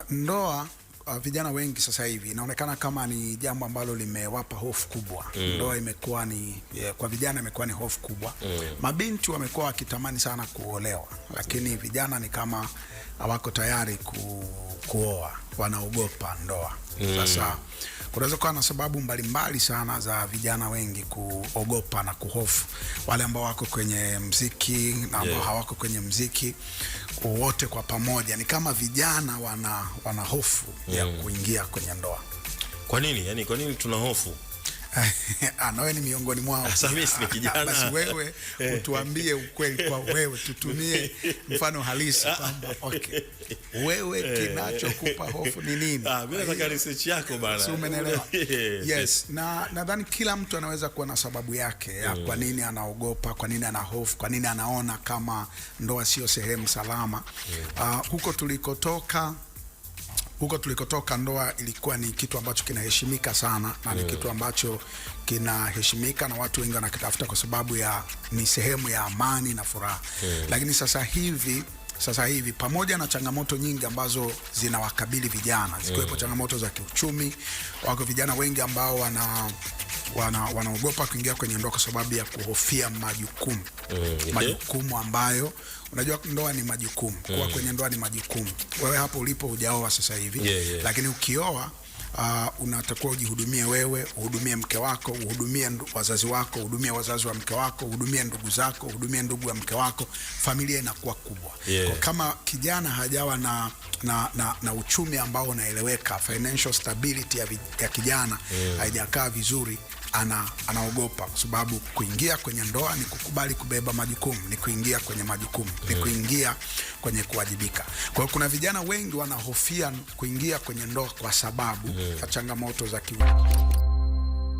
Ndoa vijana wengi sasa hivi inaonekana kama ni jambo ambalo limewapa hofu kubwa. Ndoa imekuwa ni kwa vijana imekuwa ni hofu kubwa. Mabinti wamekuwa wakitamani sana kuolewa, lakini vijana ni kama hawako tayari kuoa, wanaogopa ndoa. Sasa kunaweza kuwa na sababu mbalimbali sana za vijana wengi kuogopa na kuhofu. Wale ambao wako kwenye mziki na ambao hawako kwenye mziki, wote kwa pamoja ni kama vijana wana hofu ya kuingia kwenye ndoa. Kwa nini? Yaani kwa nini tuna hofu? Nawe ni miongoni mwao. Sasa mimi si kijana. Basi wewe utuambie ukweli, kwa wewe tutumie mfano halisi kwamba okay, wewe kinachokupa hofu ni nini? Mimi nataka research yako bana. Si umeelewa? Yes, na nadhani kila mtu anaweza kuwa na sababu yake ya kwa nini anaogopa, kwa nini ana hofu, kwa nini anaona kama ndoa sio sehemu salama. Huko tulikotoka ndoa ilikuwa ni kitu ambacho kinaheshimika sana, na ni kitu ambacho kinaheshimika na watu wengi wanakitafuta kwa sababu ni sehemu ya amani na furaha. Lakini sasa hivi pamoja na changamoto nyingi ambazo zinawakabili vijana, zikiwepo changamoto za kiuchumi, wako vijana wengi ambao wanaogopa kuingia kwenye ndoa kwa sababu ya kuhofia majukumu. Majukumu ambayo unajua ndoa ni majukumu. Kuwa kwenye ndoa ni majukumu. Wewe hapo ulipo hujaoa sasa hivi, lakini ukioa unatakiwa ujihudumie wewe, uhudumie mke wako, uhudumie wazazi wako, uhudumie wazazi wa mke wako, uhudumie ndugu zako, uhudumie ndugu wa mke wako. Familia inakuwa kubwa. Kwa kama kijana hajawa na uchumi ambao unaeleweka, financial stability ya kijana haijakaa vizuri, anaogopa, kwa sababu kuingia kwenye ndoa ni kukubali kubeba majukumu, ni kuingia kwenye majukumu, ni kuingia kwenye kuwajibika. Kwa hiyo kuna vijana wengi wanahofia kuingia kwenye ndoa kwa sababu ya changamoto za kiuchumi.